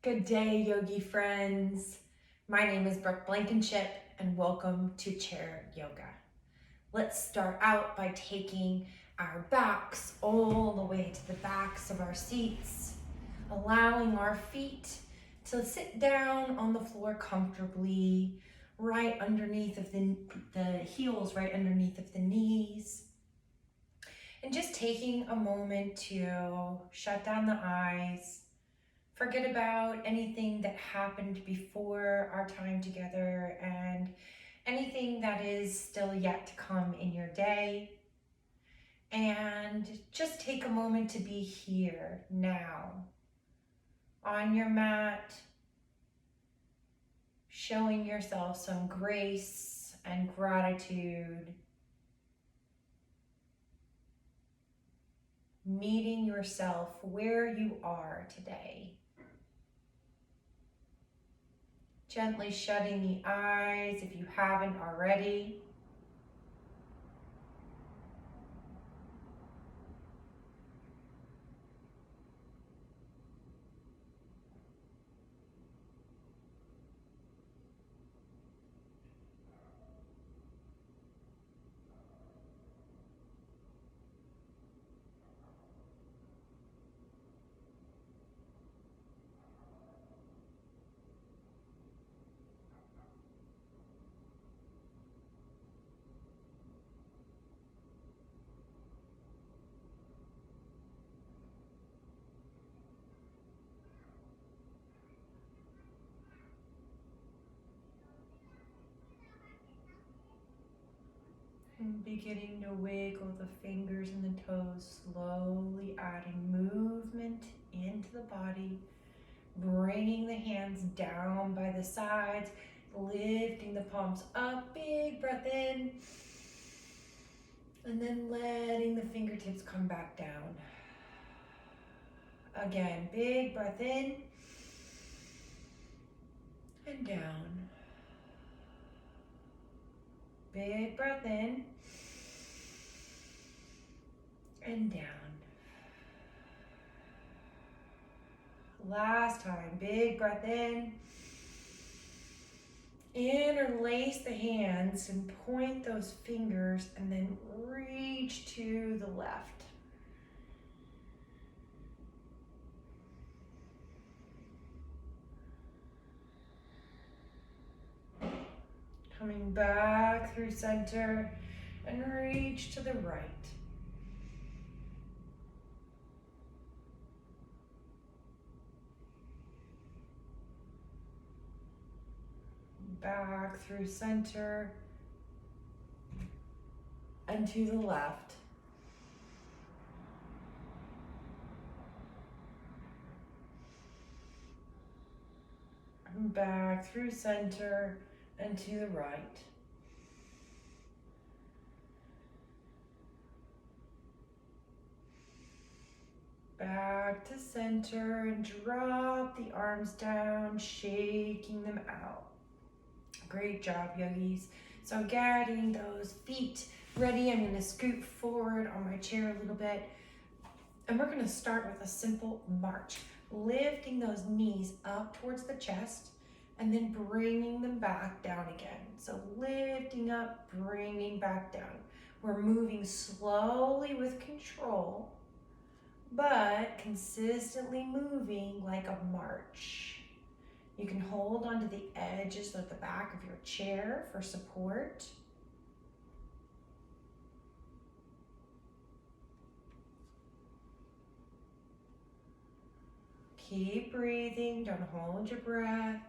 Good day, yogi friends. My name is Brooke Blankenship, and welcome to Chair Yoga. Let's start out by taking our backs all the way to the backs of our seats, allowing our feet to sit down on the floor comfortably, right underneath of the heels, right underneath of the knees. And just taking a moment to shut down the eyes. Forget about anything that happened before our time together and anything that is still yet to come in your day. And just take a moment to be here now on your mat, showing yourself some grace and gratitude, meeting yourself where you are today. Gently shutting the eyes if you haven't already. And beginning to wiggle the fingers and the toes, slowly adding movement into the body, bringing the hands down by the sides, lifting the palms up, big breath in, and then letting the fingertips come back down. Again, big breath in and down. Big breath in and down. Last time, big breath in. Interlace the hands and point those fingers and then reach to the left. Coming back through center and reach to the right. Back through center and to the left. Back through center and to the right. Back to center and drop the arms down, shaking them out. Great job, yogis. So getting those feet ready, I'm gonna scoot forward on my chair a little bit. And we're gonna start with a simple march, lifting those knees up towards the chest and then bringing them back down again. So lifting up, bringing back down. We're moving slowly with control, but consistently moving like a march. You can hold onto the edges of the back of your chair for support. Keep breathing, don't hold your breath.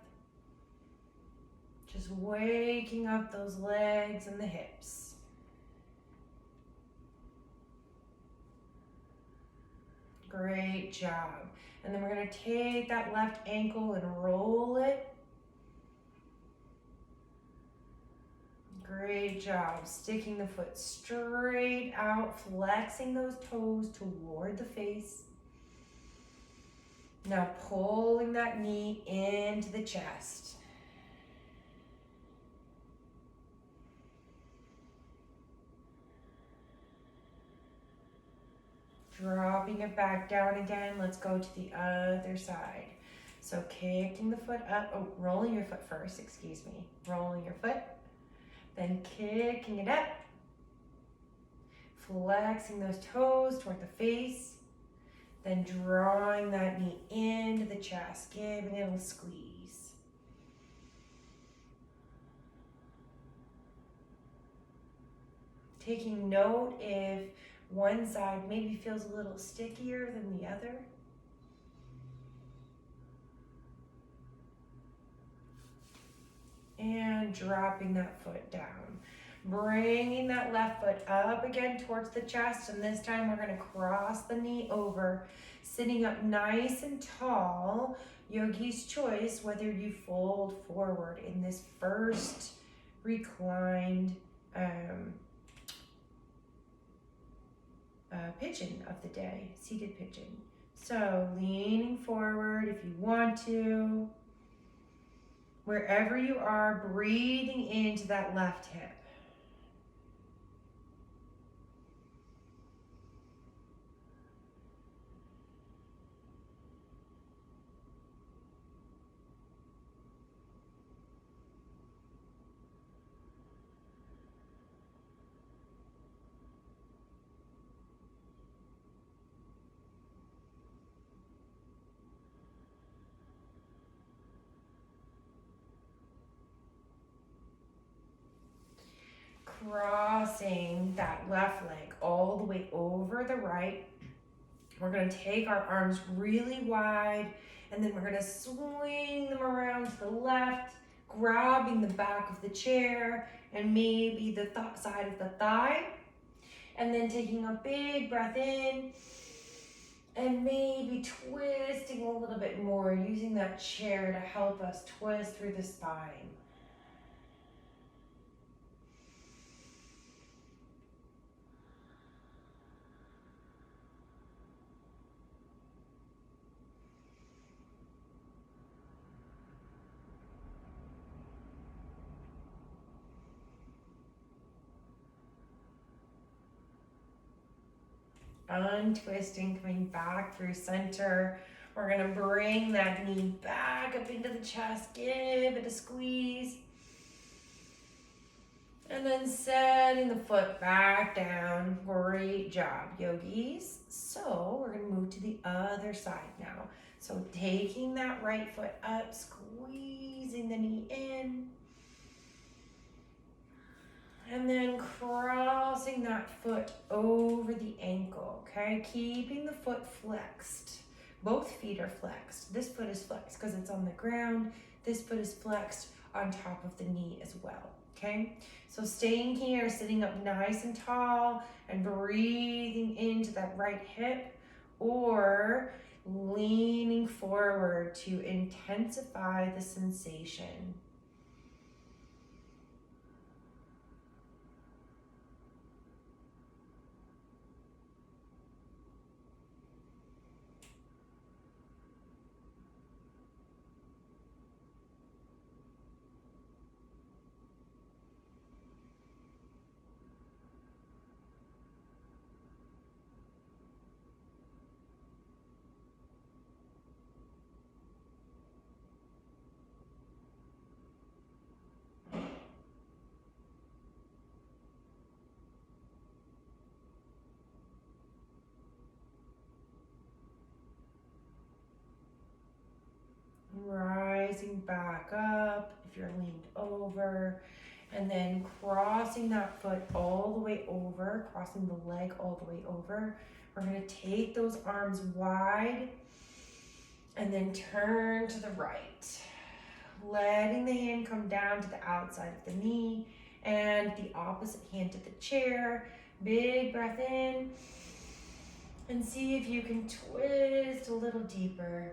Just waking up those legs and the hips. Great job. And then we're gonna take that left ankle and roll it. Great job. Sticking the foot straight out, flexing those toes toward the face. Now pulling that knee into the chest. Dropping it back down again. Let's go to the other side. So kicking the foot up, rolling your foot first, excuse me. Rolling your foot, then kicking it up. Flexing those toes toward the face, then drawing that knee into the chest, giving it a squeeze. Taking note if one side maybe feels a little stickier than the other. And dropping that foot down. Bringing that left foot up again towards the chest, and this time we're going to cross the knee over, sitting up nice and tall. Yogi's choice whether you fold forward in this first reclined pigeon of the day, seated pigeon. So leaning forward if you want to. Wherever you are, breathing into that left hip. Crossing that left leg all the way over the right. We're going to take our arms really wide, and then we're going to swing them around to the left, grabbing the back of the chair and maybe the side of the thigh. And then taking a big breath in and maybe twisting a little bit more, using that chair to help us twist through the spine. Untwisting, coming back through center. We're going to bring that knee back up into the chest, give it a squeeze. And then setting the foot back down. Great job, yogis. So we're going to move to the other side now. So taking that right foot up, squeezing the knee in. And then crossing that foot over the ankle, okay? Keeping the foot flexed. Both feet are flexed. This foot is flexed because it's on the ground. This foot is flexed on top of the knee as well, okay? So staying here, sitting up nice and tall and breathing into that right hip, or leaning forward to intensify the sensation. Rising back up if you're leaned over, and then crossing that foot all the way over, crossing the leg all the way over. We're going to take those arms wide and then turn to the right, letting the hand come down to the outside of the knee and the opposite hand to the chair. Big breath in, and see if you can twist a little deeper.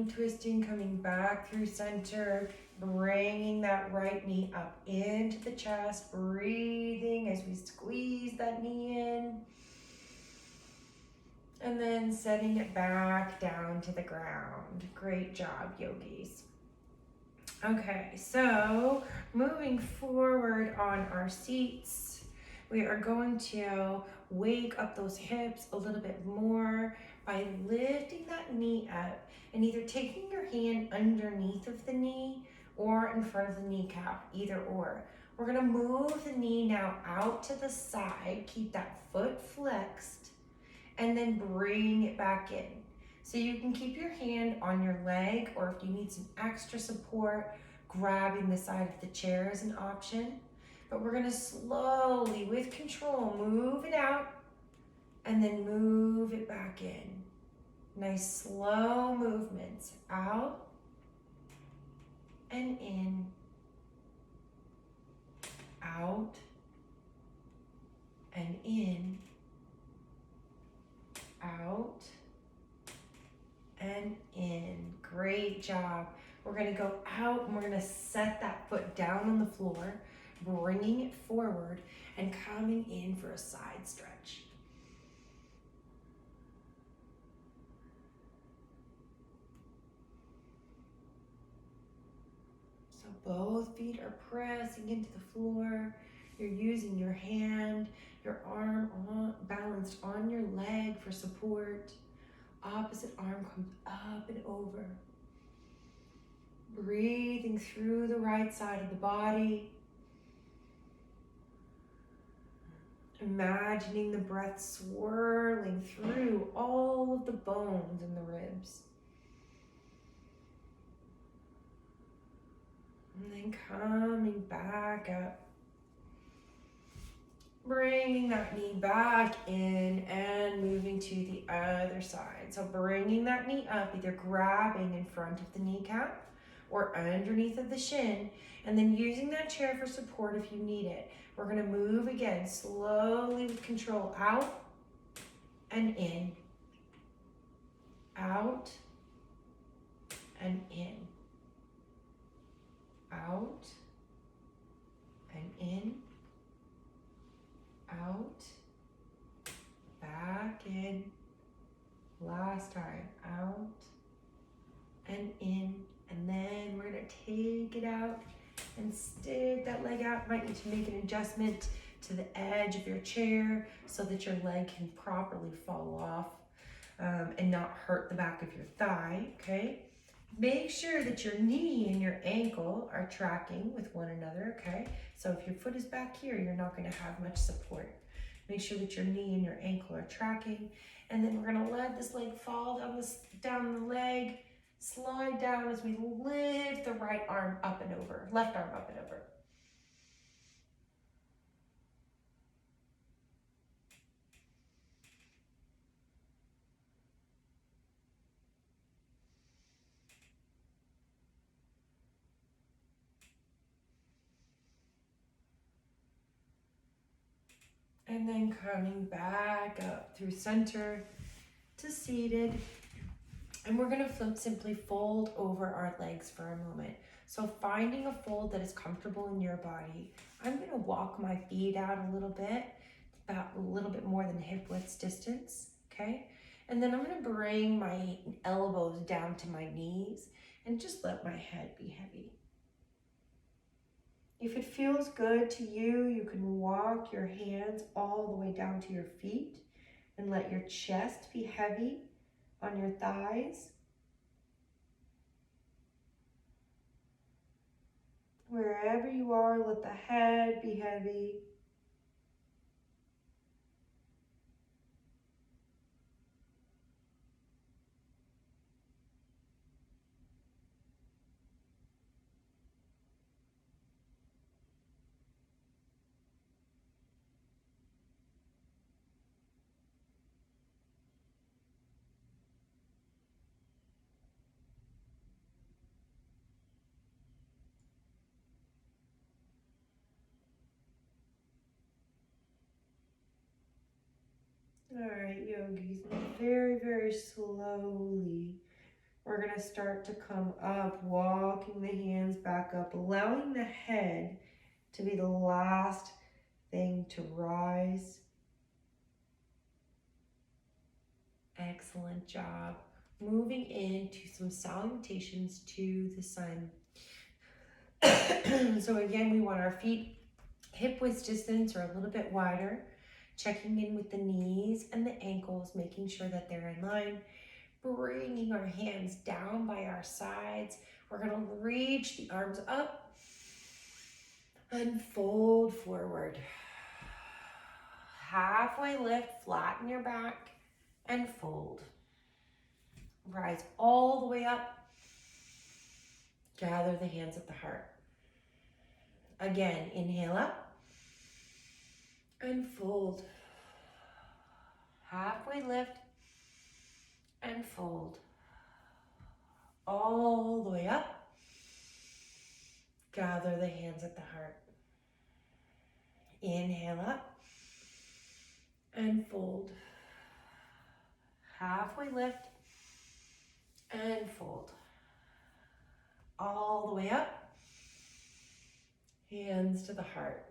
twisting, coming back through center, bringing that right knee up into the chest, breathing as we squeeze that knee in. And then setting it back down to the ground. Great job, yogis. Okay, so moving forward on our seats, we are going to wake up those hips a little bit more by lifting that knee up and either taking your hand underneath of the knee or in front of the kneecap, either or. We're gonna move the knee now out to the side, keep that foot flexed, and then bring it back in. So you can keep your hand on your leg, or if you need some extra support, grabbing the side of the chair is an option. But we're gonna slowly, with control, move it out and then move it back in. Nice slow movements, out and in, out and in, out and in. Great job. We're gonna go out and we're gonna set that foot down on the floor, bringing it forward and coming in for a side stretch. So both feet are pressing into the floor. You're using your hand, your arm balanced on your leg for support. Opposite arm comes up and over. Breathing through the right side of the body. Imagining the breath swirling through all of the bones in the ribs. And then coming back up. Bringing that knee back in and moving to the other side. So bringing that knee up, either grabbing in front of the kneecap or underneath of the shin, and then using that chair for support if you need it. We're gonna move again, slowly with control, out and in, out and in, out and in, out, back in, last time, out and in, and then we're gonna take it out and stick that leg out. Might need to make an adjustment to the edge of your chair so that your leg can properly fall off and not hurt the back of your thigh, okay? Make sure that your knee and your ankle are tracking with one another, okay? So if your foot is back here, you're not gonna have much support. Make sure that your knee and your ankle are tracking. And then we're gonna let this leg fall down the leg, slide down as we lift the right arm up and over, left arm up and over. And then coming back up through center to seated. And we're gonna simply fold over our legs for a moment. So finding a fold that is comfortable in your body. I'm gonna walk my feet out a little bit, about a little bit more than hip width distance, okay? And then I'm gonna bring my elbows down to my knees and just let my head be heavy. If it feels good to you, you can walk your hands all the way down to your feet and let your chest be heavy on your thighs. Wherever you are, let the head be heavy. All right, yogis, very, very slowly we're going to start to come up, walking the hands back up, allowing the head to be the last thing to rise. Excellent job. Moving into some salutations to the sun. So again, we want our feet hip width distance or a little bit wider. Checking in with the knees and the ankles, making sure that they're in line. Bringing our hands down by our sides. We're going to reach the arms up and fold forward. Halfway lift, flatten your back and fold. Rise all the way up. Gather the hands at the heart. Again, inhale up and fold. Halfway lift and fold. All the way up. Gather the hands at the heart. Inhale up and fold. Halfway lift and fold. All the way up. Hands to the heart.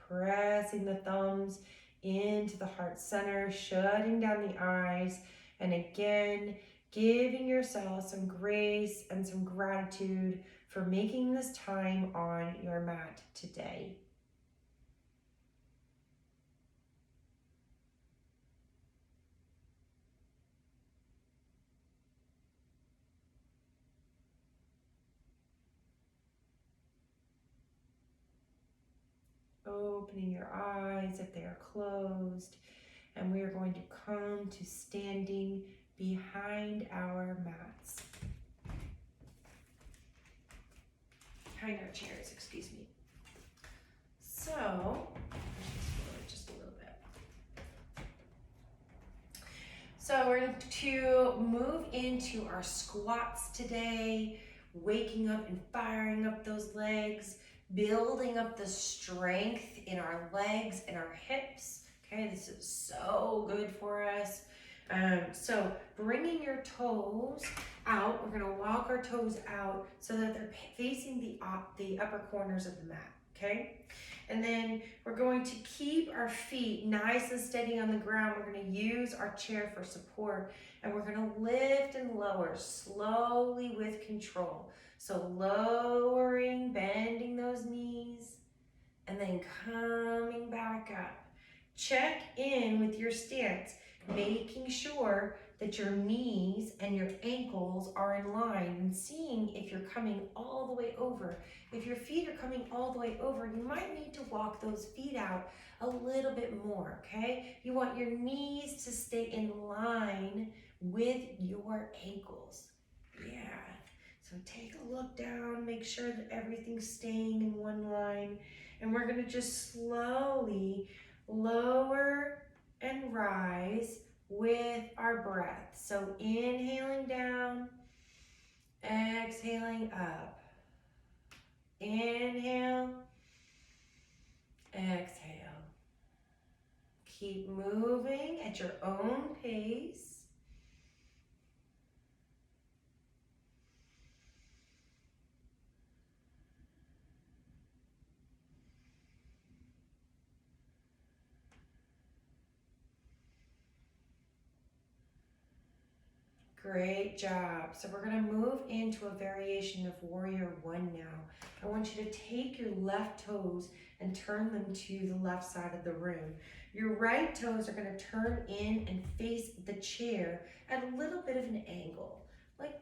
Pressing the thumbs into the heart center, shutting down the eyes, and again, giving yourself some grace and some gratitude for making this time on your mat today. Opening your eyes if they are closed, and we are going to come to standing behind our mats. Behind our chairs, excuse me. So, just a little bit. So we're going to move into our squats today, waking up and firing up those legs, building up the strength in our legs and our hips. Okay, this is so good for us. So bringing your toes out, we're gonna walk our toes out so that they're facing the upper corners of the mat, okay? And then we're going to keep our feet nice and steady on the ground. We're gonna use our chair for support, and we're gonna lift and lower slowly with control. So lowering, bending those knees, and then coming back up. Check in with your stance, making sure that your knees and your ankles are in line and seeing if you're coming all the way over. If your feet are coming all the way over, you might need to walk those feet out a little bit more, okay? You want your knees to stay in line with your ankles. Yeah. So take a look down, make sure that everything's staying in one line. And we're gonna just slowly lower and rise with our breath. So inhaling down, exhaling up. Inhale, exhale. Keep moving at your own pace. Great job. So we're going to move into a variation of Warrior One now. I want you to take your left toes and turn them to the left side of the room. Your right toes are going to turn in and face the chair at a little bit of an angle, like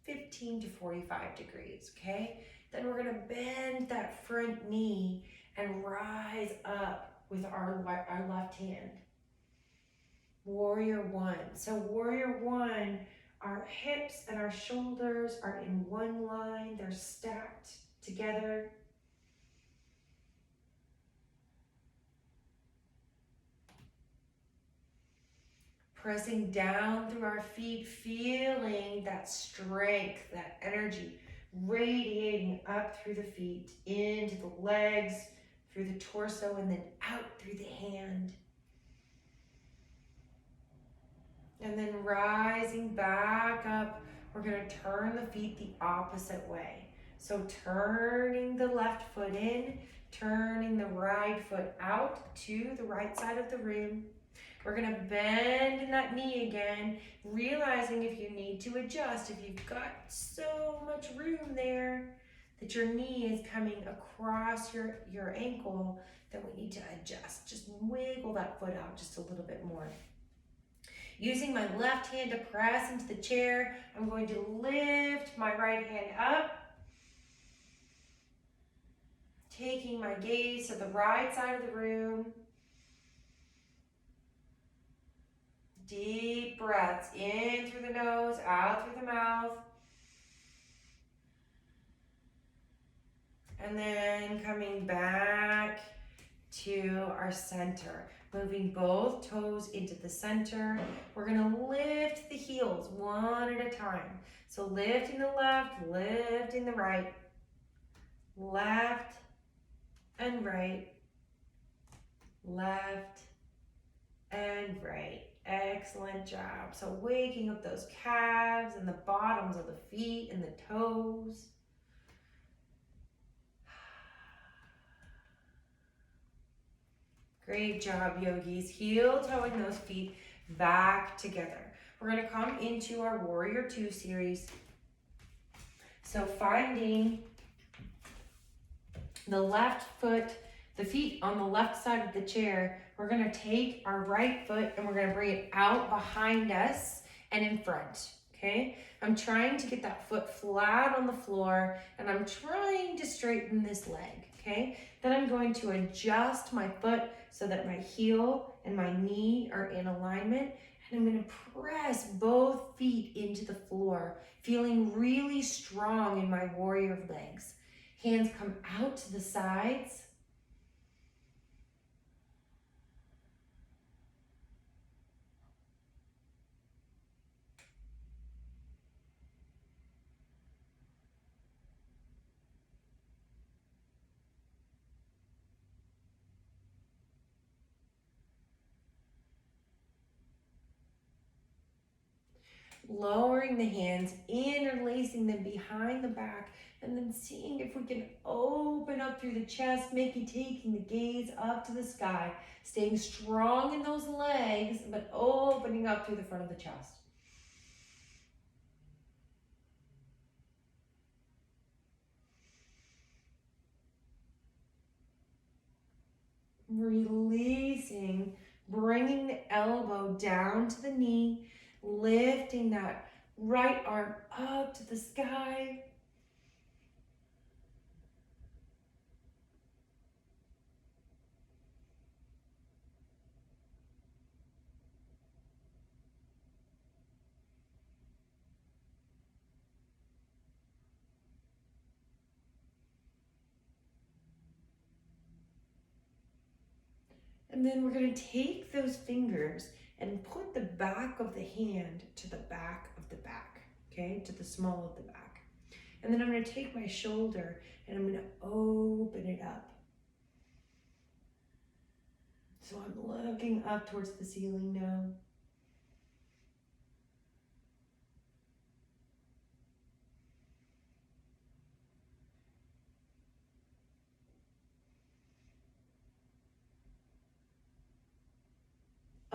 15 to 45 degrees, okay? Then we're going to bend that front knee and rise up with our left hand. Warrior One. So Warrior One, our hips and our shoulders are in one line. They're stacked together. Pressing down through our feet, feeling that strength, that energy radiating up through the feet, into the legs, through the torso, and then out through the hand. And then rising back up, we're gonna turn the feet the opposite way. So turning the left foot in, turning the right foot out to the right side of the room. We're gonna bend in that knee again, realizing if you need to adjust, if you've got so much room there that your knee is coming across your ankle, then we need to adjust. Just wiggle that foot out just a little bit more. Using my left hand to press into the chair, I'm going to lift my right hand up, taking my gaze to the right side of the room. Deep breaths in through the nose, out through the mouth. And then coming back to our center. Moving both toes into the center. We're gonna lift the heels one at a time. So lifting the left, lifting the right. Left and right. Left and right. Excellent job. So waking up those calves and the bottoms of the feet and the toes. Great job, yogis. Heel toeing those feet back together. We're gonna come into our Warrior Two series. So finding the left foot, the feet on the left side of the chair, we're gonna take our right foot and we're gonna bring it out behind us and in front, okay? I'm trying to get that foot flat on the floor and I'm trying to straighten this leg, okay? Then I'm going to adjust my foot so that my heel and my knee are in alignment. And I'm gonna press both feet into the floor, feeling really strong in my warrior legs. Hands come out to the sides. Lowering the hands, interlacing them behind the back, and then seeing if we can open up through the chest, maybe taking the gaze up to the sky, staying strong in those legs, but opening up through the front of the chest. Releasing, bringing the elbow down to the knee, lifting that right arm up to the sky. And then we're going to take those fingers and put the back of the hand to the back of the back, okay, to the small of the back. And then I'm going to take my shoulder and I'm going to open it up. So I'm looking up towards the ceiling now.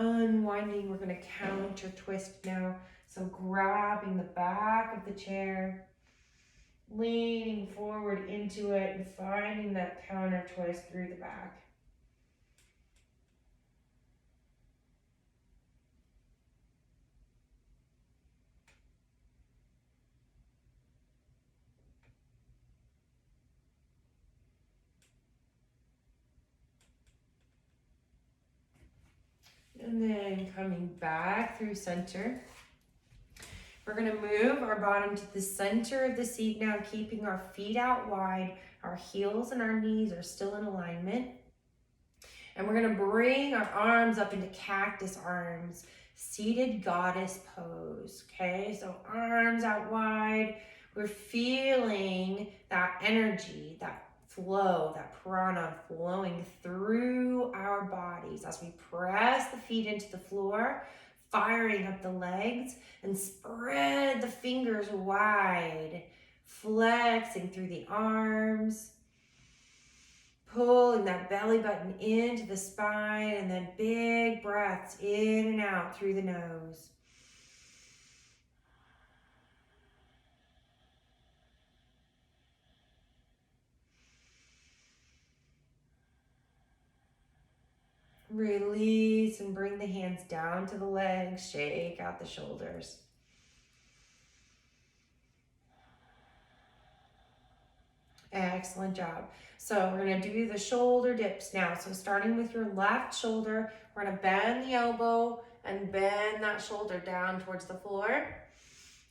Unwinding, we're going to counter twist now. So grabbing the back of the chair, leaning forward into it and finding that counter twist through the back. And then coming back through center. We're gonna move our bottom to the center of the seat now, keeping our feet out wide. Our heels and our knees are still in alignment. And we're gonna bring our arms up into cactus arms, seated goddess pose, okay? So arms out wide. We're feeling that energy, that flow, that prana flowing through our bodies as we press the feet into the floor, firing up the legs, and spread the fingers wide, flexing through the arms, pulling that belly button into the spine, and then big breaths in and out through the nose. Release and bring the hands down to the legs, shake out the shoulders. Excellent job. So we're going to do the shoulder dips now. So starting with your left shoulder, we're going to bend the elbow and bend that shoulder down towards the floor.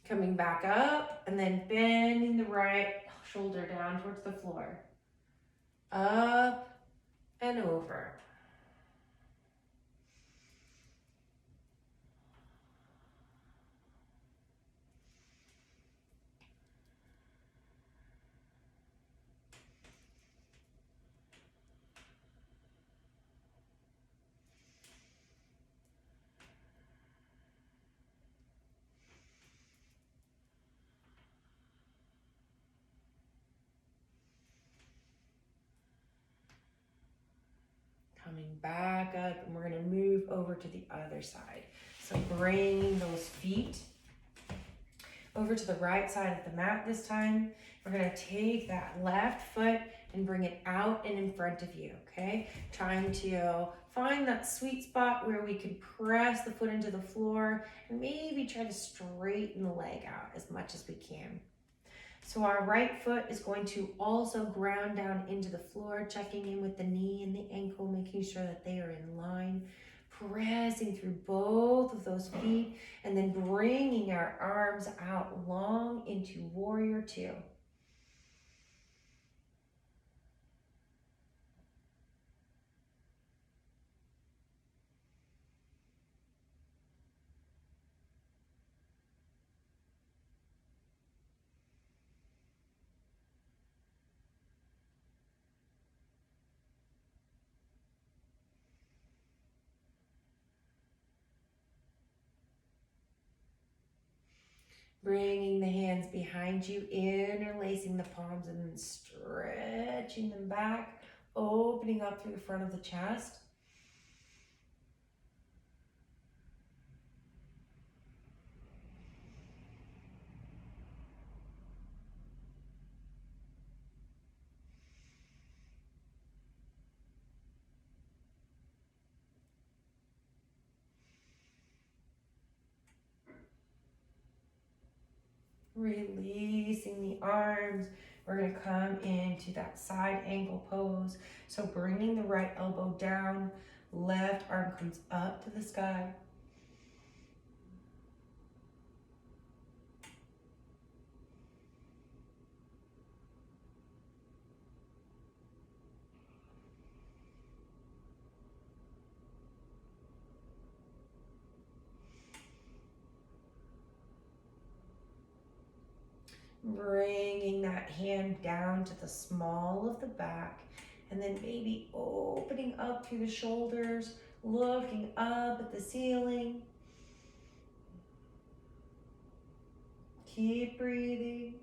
Coming back up and then bending the right shoulder down towards the floor. Up and over. Coming back up, and we're going to move over to the other side. So bringing those feet over to the right side of the mat this time. We're going to take that left foot and bring it out and in front of you, okay? Trying to find that sweet spot where we can press the foot into the floor and maybe try to straighten the leg out as much as we can. So our right foot is going to also ground down into the floor, checking in with the knee and the ankle, making sure that they are in line, pressing through both of those feet, and then bringing our arms out long into warrior two. Bringing the hands behind you, interlacing the palms and then stretching them back, opening up through the front of the chest. Releasing the arms. We're going to come into that side ankle pose. So bringing the right elbow down, left arm comes up to the sky. Bringing that hand down to the small of the back, and then maybe opening up through the shoulders, looking up at the ceiling. Keep breathing.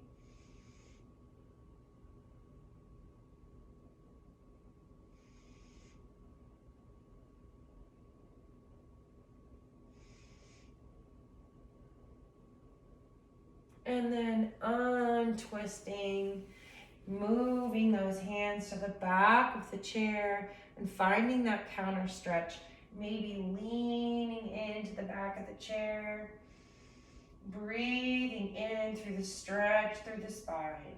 And then untwisting, moving those hands to the back of the chair and finding that counter stretch, maybe leaning into the back of the chair, breathing in through the stretch through the spine.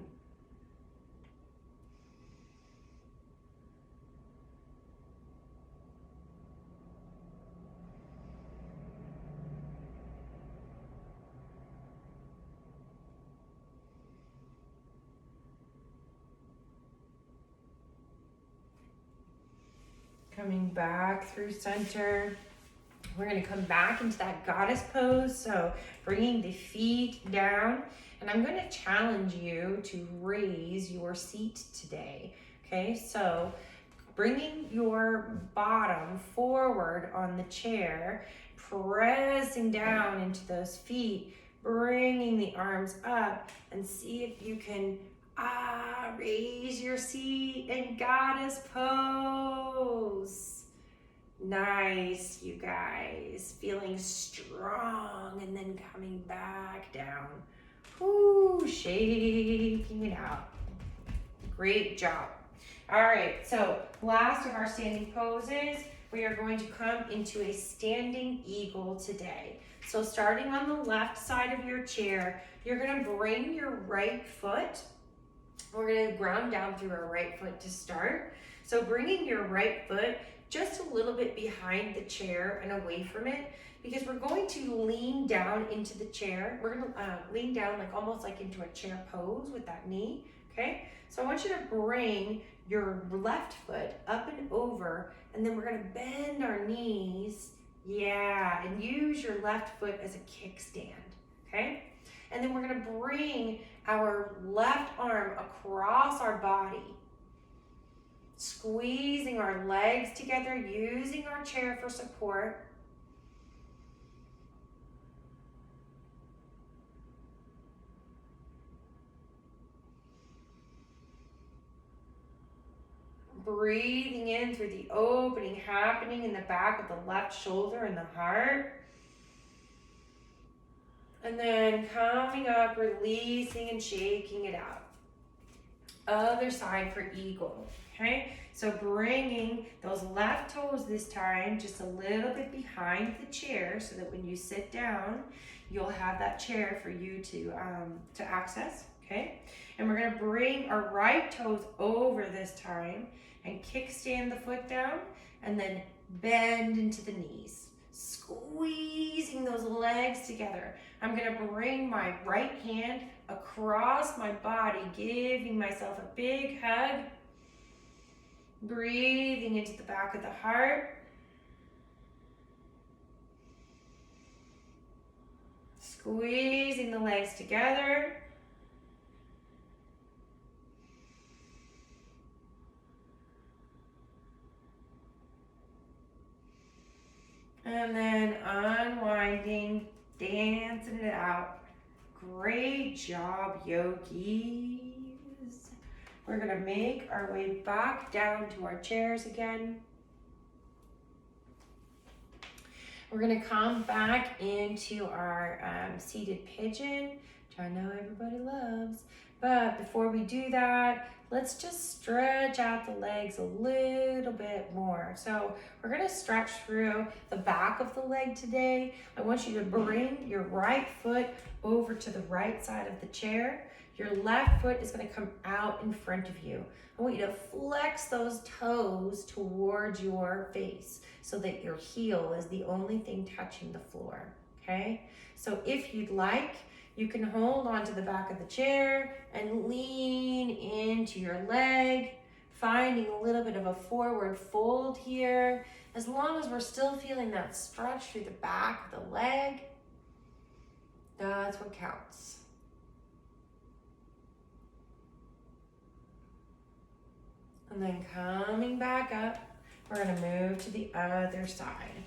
Coming back through center. We're going to come back into that goddess pose. So bringing the feet down. And I'm going to challenge you to raise your seat today. Okay, so bringing your bottom forward on the chair, pressing down into those feet, bringing the arms up, and see if you can raise your seat and goddess pose. Nice, you guys. Feeling strong and then coming back down. Whoo, shaking it out. Great job. All right, so last of our standing poses, we are going to come into a standing eagle today. So starting on the left side of your chair, you're gonna bring your right foot. We're gonna ground down through our right foot to start. So bringing your right foot just a little bit behind the chair and away from it, because we're going to lean down into the chair. We're gonna lean down like almost like into a chair pose with that knee, okay? So I want you to bring your left foot up and over, and then we're gonna bend our knees, and use your left foot as a kickstand, okay? And then we're gonna bring our left arm across our body, squeezing our legs together, using our chair for support. Breathing in through the opening happening in the back of the left shoulder and the heart. And then coming up, releasing and shaking it out. Other side for eagle, okay? So bringing those left toes this time just a little bit behind the chair so that when you sit down, you'll have that chair for you to access, okay? And we're gonna bring our right toes over this time and kickstand the foot down and then bend into the knees, squeezing those legs together. I'm gonna bring my right hand across my body, giving myself a big hug, breathing into the back of the heart, squeezing the legs together. And then unwinding, dancing it out. Great job, yogis. We're gonna make our way back down to our chairs again. We're gonna come back into our seated pigeon, which I know everybody loves. But before we do that, let's just stretch out the legs a little bit more. So we're gonna stretch through the back of the leg today. I want you to bring your right foot over to the right side of the chair. Your left foot is gonna come out in front of you. I want you to flex those toes towards your face so that your heel is the only thing touching the floor, okay? So if you'd like, you can hold onto the back of the chair and lean into your leg, finding a little bit of a forward fold here. As long as we're still feeling that stretch through the back of the leg, that's what counts. And then coming back up, we're gonna move to the other side.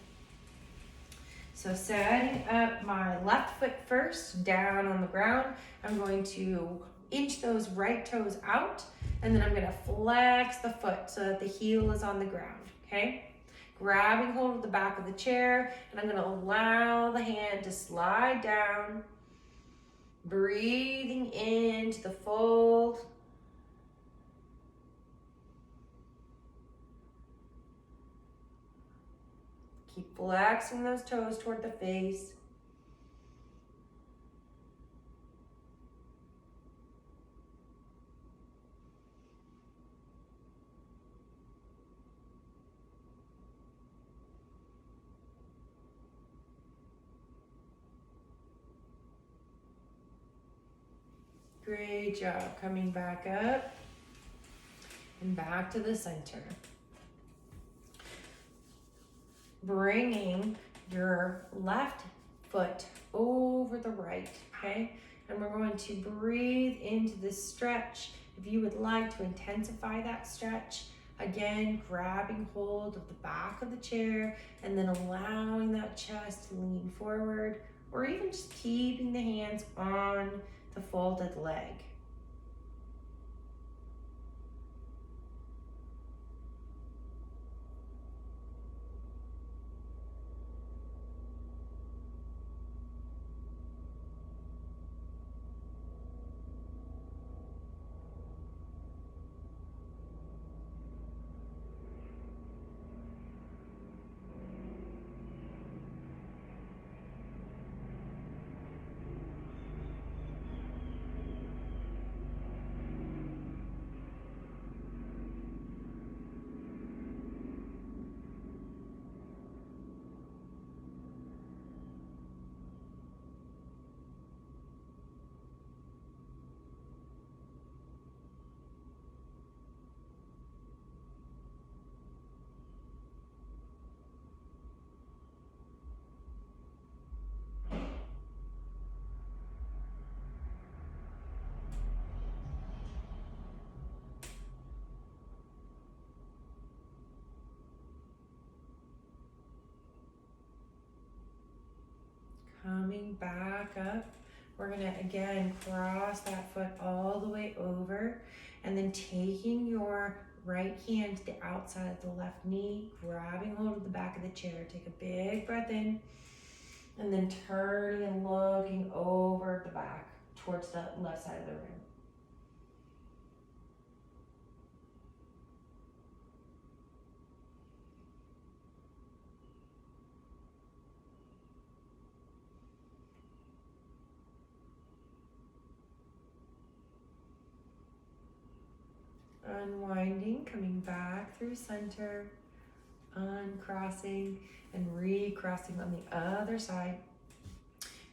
So setting up my left foot first, down on the ground. I'm going to inch those right toes out, and then I'm gonna flex the foot so that the heel is on the ground, okay? Grabbing hold of the back of the chair, and I'm gonna allow the hand to slide down, breathing into the fold. Keep flexing those toes toward the face. Great job. Coming back up and back to the center. Bringing your left foot over the right, okay? And we're going to breathe into this stretch. If you would like to intensify that stretch, Again, grabbing hold of the back of the chair and then allowing that chest to lean forward, or even just keeping the hands on the folded leg. Coming back up, we're gonna again cross that foot all the way over and then taking your right hand to the outside of the left knee, grabbing hold of the back of the chair. Take a big breath in and then turning and looking over the back towards the left side of the room. Unwinding, coming back through center, uncrossing and recrossing on the other side.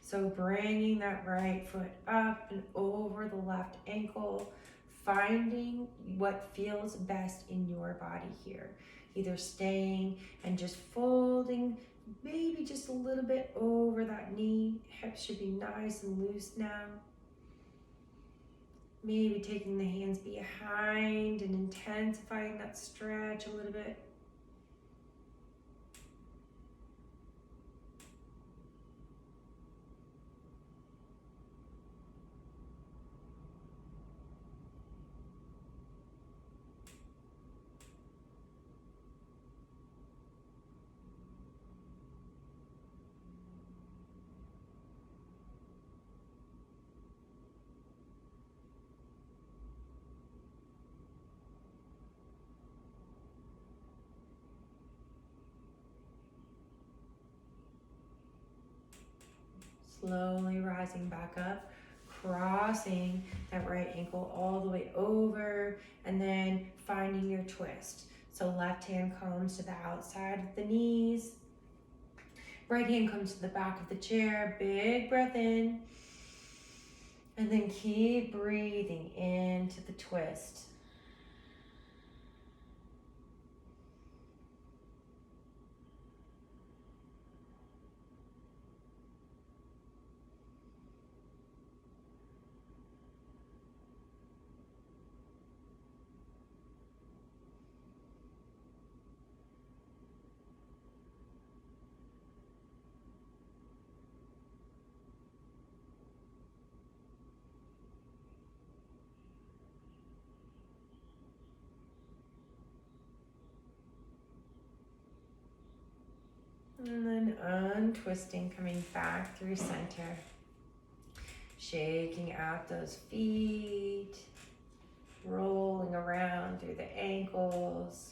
So bringing that right foot up and over the left ankle, finding what feels best in your body here. Either staying and just folding, maybe just a little bit over that knee. Hips should be nice and loose now. Maybe taking the hands behind and intensifying that stretch a little bit. Slowly rising back up, crossing that right ankle all the way over, and then finding your twist. So left hand comes to the outside of the knees. Right hand comes to the back of the chair. Big breath in. And then keep breathing into the twist. And then untwisting, coming back through center. Shaking out those feet, rolling around through the ankles.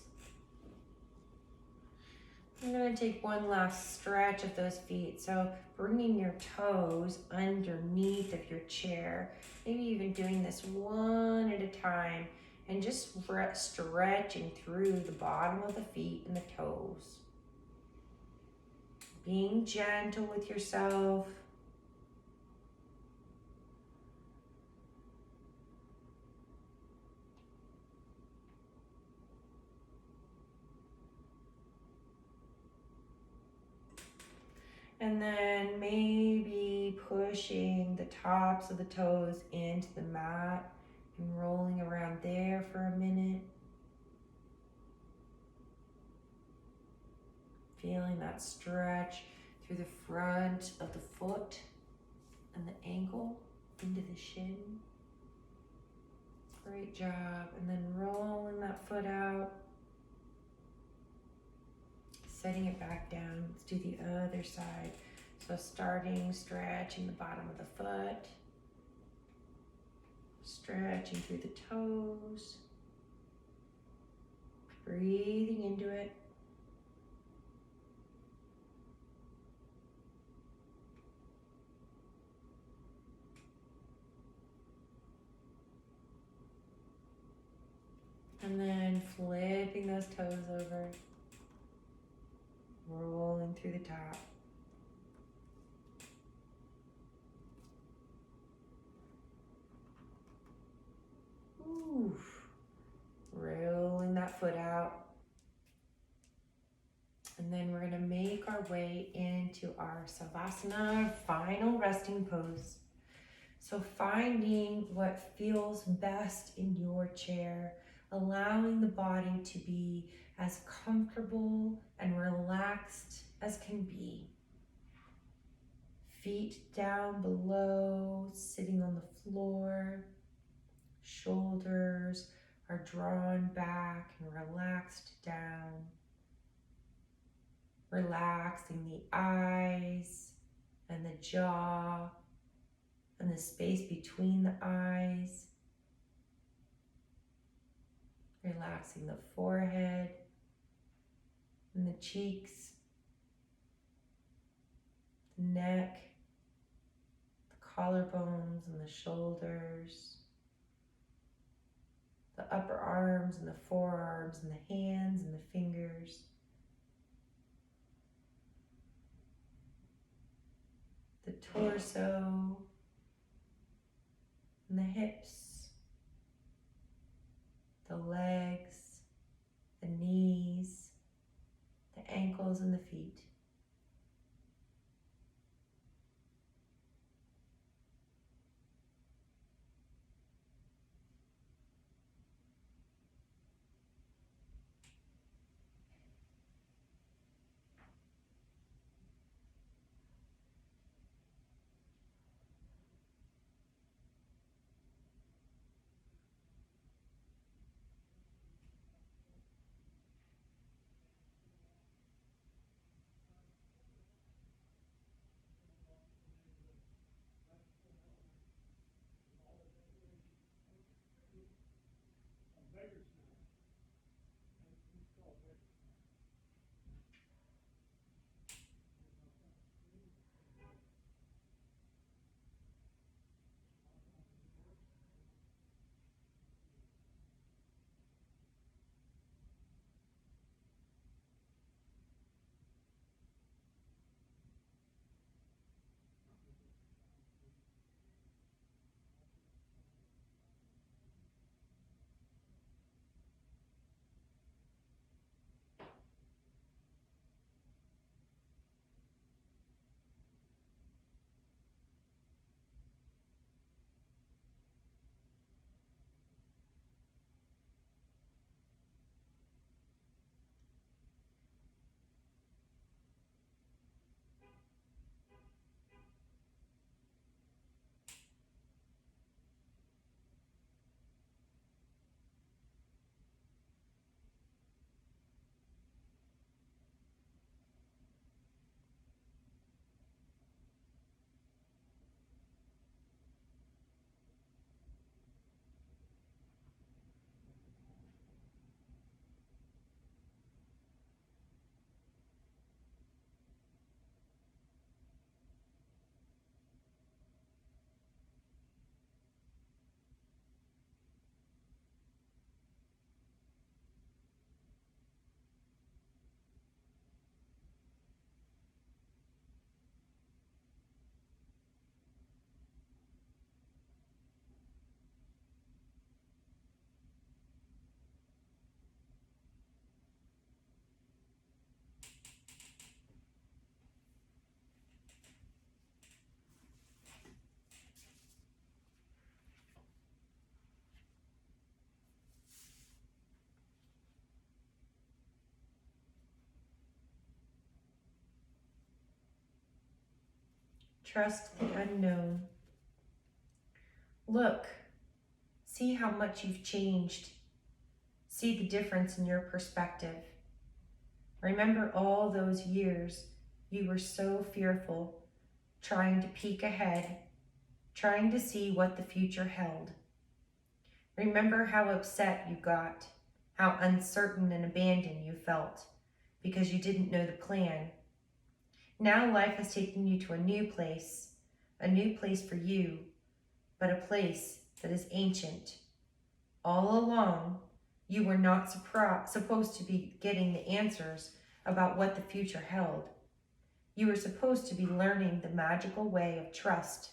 I'm going to take one last stretch of those feet. So bringing your toes underneath of your chair, maybe even doing this one at a time, and just stretching through the bottom of the feet and the toes. Being gentle with yourself. And then maybe pushing the tops of the toes into the mat and rolling around there for a minute. feeling that stretch through the front of the foot and the ankle into the shin. Great job. And then rolling that foot out, setting it back down. Let's do the other side. So starting stretching the bottom of the foot, stretching through the toes, breathing into it. And then flipping those toes over, rolling through the top. Oof. Rolling that foot out. And then we're gonna make our way into our Savasana, final resting pose. So finding what feels best in your chair, allowing the body to be as comfortable and relaxed as can be. Feet down below, sitting on the floor. Shoulders are drawn back and relaxed down. Relaxing the eyes and the jaw and the space between the eyes. Relaxing the forehead and the cheeks, the neck, the collarbones and the shoulders, the upper arms and the forearms and the hands and the fingers. The torso and the hips, the legs, the knees, the ankles and the feet. Trust the unknown. Look, see how much you've changed. See the difference in your perspective. Remember all those years you were so fearful, trying to peek ahead, trying to see what the future held. Remember how upset you got, how uncertain and abandoned you felt because you didn't know the plan. Now life has taken you to a new place for you, but a place that is ancient. All along, you were not supposed to be getting the answers about what the future held. You were supposed to be learning the magical way of trust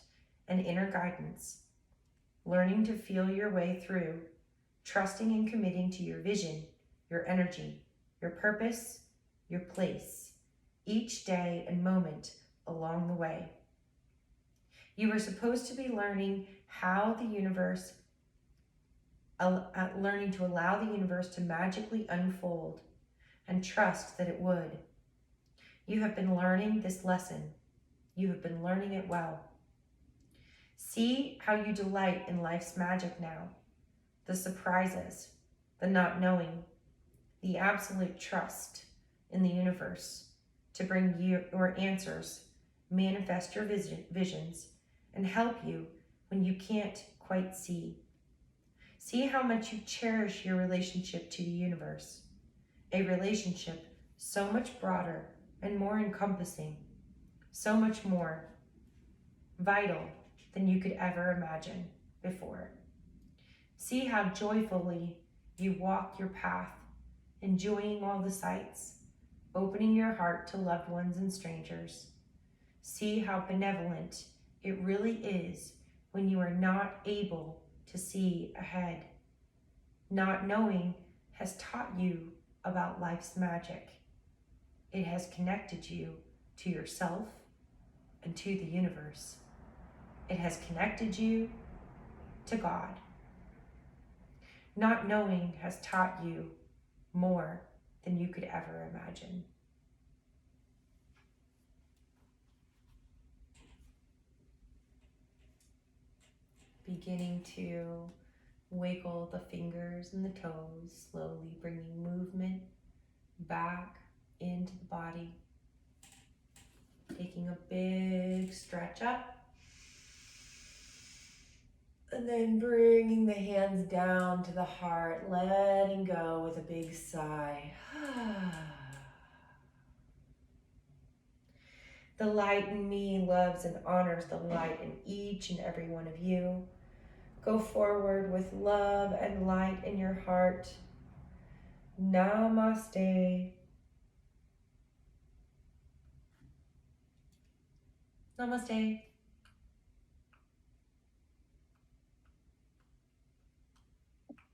and inner guidance, learning to feel your way through, trusting and committing to your vision, your energy, your purpose, your place, each day and moment along the way. You were supposed to be learning how the universe, learning to allow the universe to magically unfold and trust that it would. You have been learning this lesson. You have been learning it well. See how you delight in life's magic now, the surprises, the not knowing, the absolute trust in the universe to bring you your answers, manifest your visions, and help you when you can't quite see. See how much you cherish your relationship to the universe, a relationship so much broader and more encompassing, so much more vital than you could ever imagine before. See how joyfully you walk your path, enjoying all the sights, opening your heart to loved ones and strangers. See how benevolent it really is when you are not able to see ahead. Not knowing has taught you about life's magic. It has connected you to yourself and to the universe. It has connected you to God. Not knowing has taught you more than you could ever imagine. Beginning to wiggle the fingers and the toes, slowly bringing movement back into the body. Taking a big stretch up. And then bringing the hands down to the heart, letting go with a big sigh. The light in me loves and honors the light in each and every one of you. Go forward with love and light in your heart. Namaste. Namaste.